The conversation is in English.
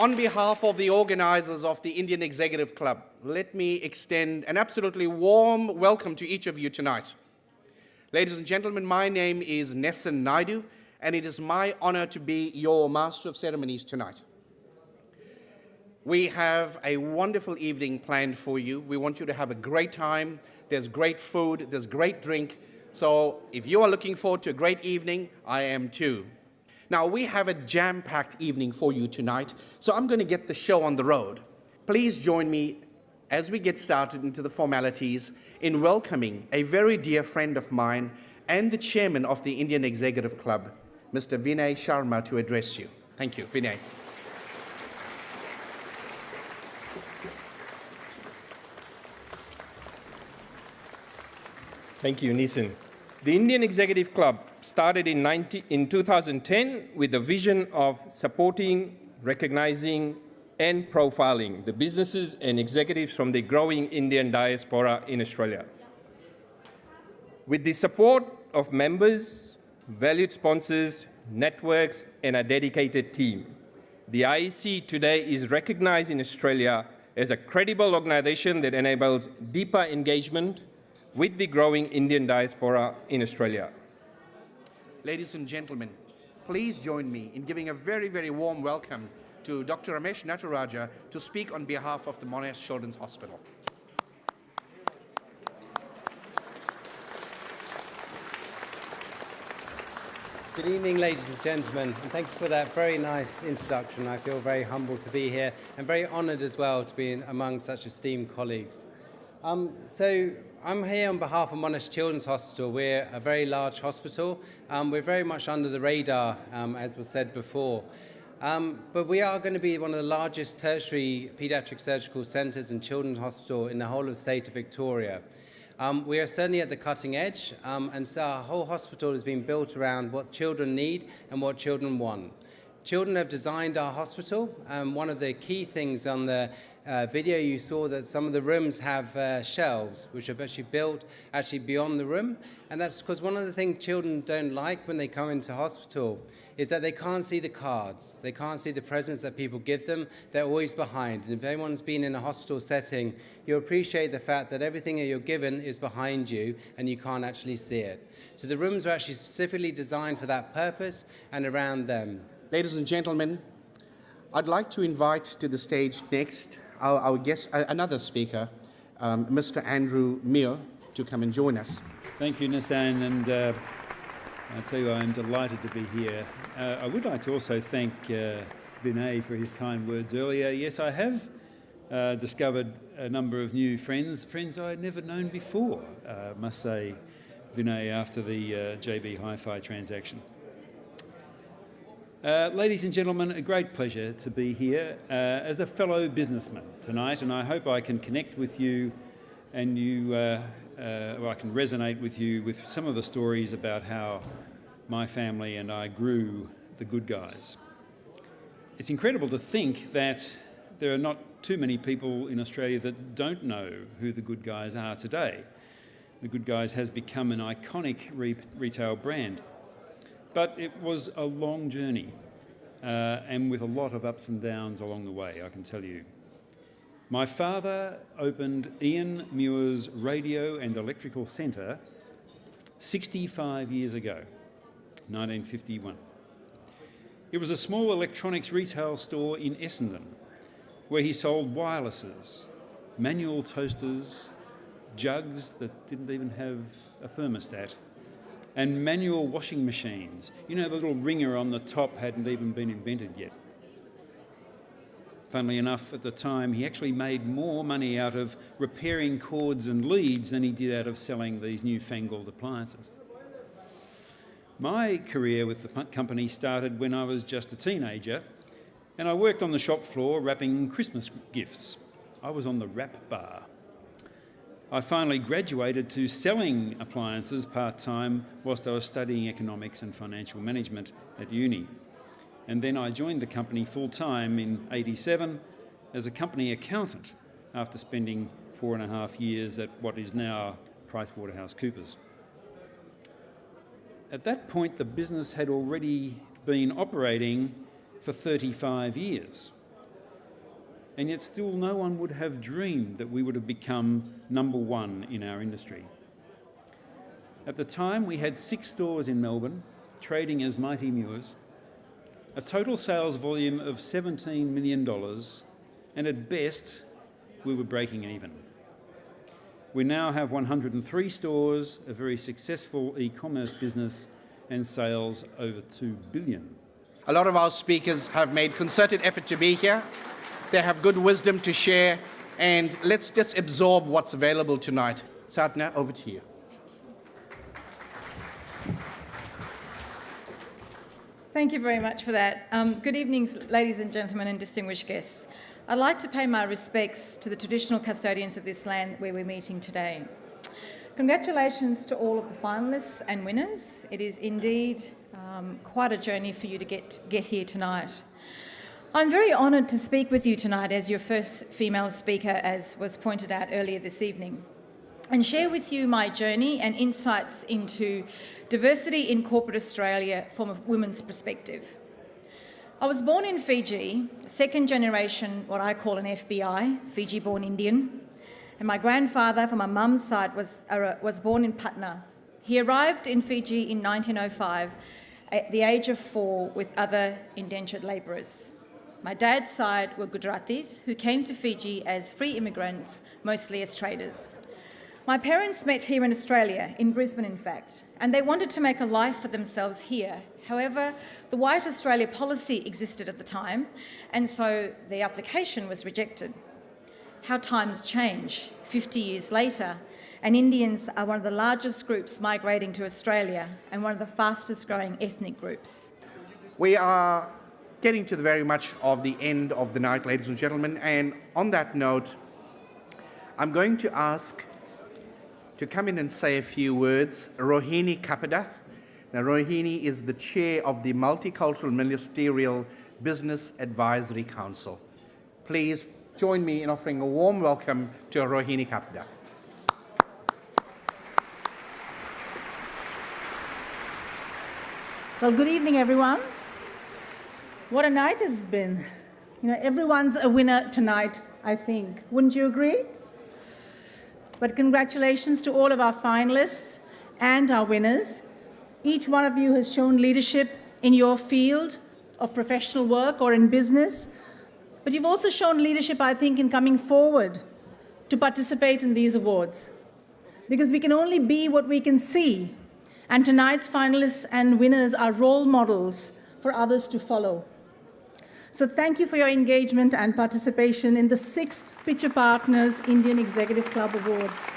On behalf of the organizers of the Indian Executive Club, let me extend an absolutely warm welcome to each of you tonight. Ladies and gentlemen, my name is Nessan Naidu, and it is my honor to be your Master of Ceremonies tonight. We have a wonderful evening planned for you. We want you to have a great time. There's great food, there's great drink. So if you are looking forward to a great evening, I am too. Now, we have a jam-packed evening for you tonight, so I'm going to get the show on the road. Please join me as we get started into the formalities in welcoming a very dear friend of mine and the chairman of the Indian Executive Club, Mr. Vinay Sharma, to address you. Thank you, Vinay. Thank you, Nissan. The Indian Executive Club started in 2010 with the vision of supporting, recognizing, and profiling the businesses and executives from the growing Indian diaspora in Australia. With the support of members, valued sponsors, networks, and a dedicated team, the IEC today is recognized in Australia as a credible organization that enables deeper engagement with the growing Indian diaspora in Australia. Ladies and gentlemen, please join me in giving a very, very warm welcome to Dr. Ramesh Nataraja to speak on behalf of the Monash Children's Hospital. Good evening, ladies and gentlemen, and thank you for that very nice introduction. I feel very humbled to be here and very honoured as well to be among such esteemed colleagues. So I'm here on behalf of Monash Children's Hospital. We're a very large hospital. We're very much under the radar, as was said before. But we are going to be one of the largest tertiary paediatric surgical centres and children's hospital in the whole of the state of Victoria. We are certainly at the cutting edge, and so our whole hospital has been built around what children need and what children want. Children have designed our hospital. One of the key things on the video you saw that some of the rooms have shelves which are actually built beyond the room, and that's because one of the things children don't like when they come into hospital is that they can't see the cards, they can't see the presents that people give them. They're always behind, and if anyone's been in a hospital setting, you appreciate the fact that everything that you're given is behind you and you can't actually see it. So the rooms are actually specifically designed for that purpose and around them. Ladies and gentlemen, I'd like to invite to the stage next our guest, another speaker, Mr. Andrew Muir, to come and join us. Thank you, Nissan, and I tell you, I'm delighted to be here. I would like to also thank Vinay for his kind words earlier. Yes, I have discovered a number of new friends I had never known before, must say, Vinay, after the JB Hi-Fi transaction. Ladies and gentlemen, a great pleasure to be here as a fellow businessman tonight, and I hope I can connect with you and I can resonate with you with some of the stories about how my family and I grew the Good Guys. It's incredible to think that there are not too many people in Australia that don't know who the Good Guys are today. The Good Guys has become an iconic retail brand. But it was a long journey, and with a lot of ups and downs along the way, I can tell you. My father opened Ian Muir's Radio and Electrical Centre 65 years ago, 1951. It was a small electronics retail store in Essendon, where he sold wirelesses, manual toasters, jugs that didn't even have a thermostat, and manual washing machines. You know, the little ringer on the top hadn't even been invented yet. Funnily enough, at the time, he actually made more money out of repairing cords and leads than he did out of selling these newfangled appliances. My career with the company started when I was just a teenager, and I worked on the shop floor wrapping Christmas gifts. I was on the wrap bar. I finally graduated to selling appliances part-time whilst I was studying economics and financial management at uni. And then I joined the company full-time in '87 as a company accountant after spending 4.5 years at what is now PricewaterhouseCoopers. At that point, the business had already been operating for 35 years. and yet still no one would have dreamed that we would have become number one in our industry. At the time, we had 6 stores in Melbourne, trading as Mighty Mewers, a total sales volume of $17 million, and at best, we were breaking even. We now have 103 stores, a very successful e-commerce business, and sales over $2 billion. A lot of our speakers have made concerted effort to be here. They have good wisdom to share, and let's just absorb what's available tonight. Satna, over to you. Thank you very much for that. Good evening, ladies and gentlemen and distinguished guests. I'd like to pay my respects to the traditional custodians of this land where we're meeting today. Congratulations to all of the finalists and winners. It is indeed quite a journey for you to get here tonight. I'm very honoured to speak with you tonight as your first female speaker, as was pointed out earlier this evening, and share with you my journey and insights into diversity in corporate Australia from a women's perspective. I was born in Fiji, second generation, what I call an FBI, Fiji-born Indian, and my grandfather from my mum's side was born in Patna. He arrived in Fiji in 1905 at the age of 4 with other indentured labourers. My dad's side were Gujaratis who came to Fiji as free immigrants, mostly as traders. My parents met here in Australia, in Brisbane in fact, and they wanted to make a life for themselves here. However, the White Australia policy existed at the time, and so the application was rejected. How times change. 50 years later, and Indians are one of the largest groups migrating to Australia and one of the fastest growing ethnic groups. We are getting to the very much of the end of the night, ladies and gentlemen, and on that note, I'm going to ask to come in and say a few words, Rohini Kapadath. Now, Rohini is the chair of the Multicultural Ministerial Business Advisory Council. Please join me in offering a warm welcome to Rohini Kapadath. Well, good evening, everyone. What a night it's been. You know, everyone's a winner tonight, I think. Wouldn't you agree? But congratulations to all of our finalists and our winners. Each one of you has shown leadership in your field of professional work or in business, but you've also shown leadership, I think, in coming forward to participate in these awards. Because we can only be what we can see, and tonight's finalists and winners are role models for others to follow. So thank you for your engagement and participation in the 6th Pitcher Partners Indian Executive Club Awards.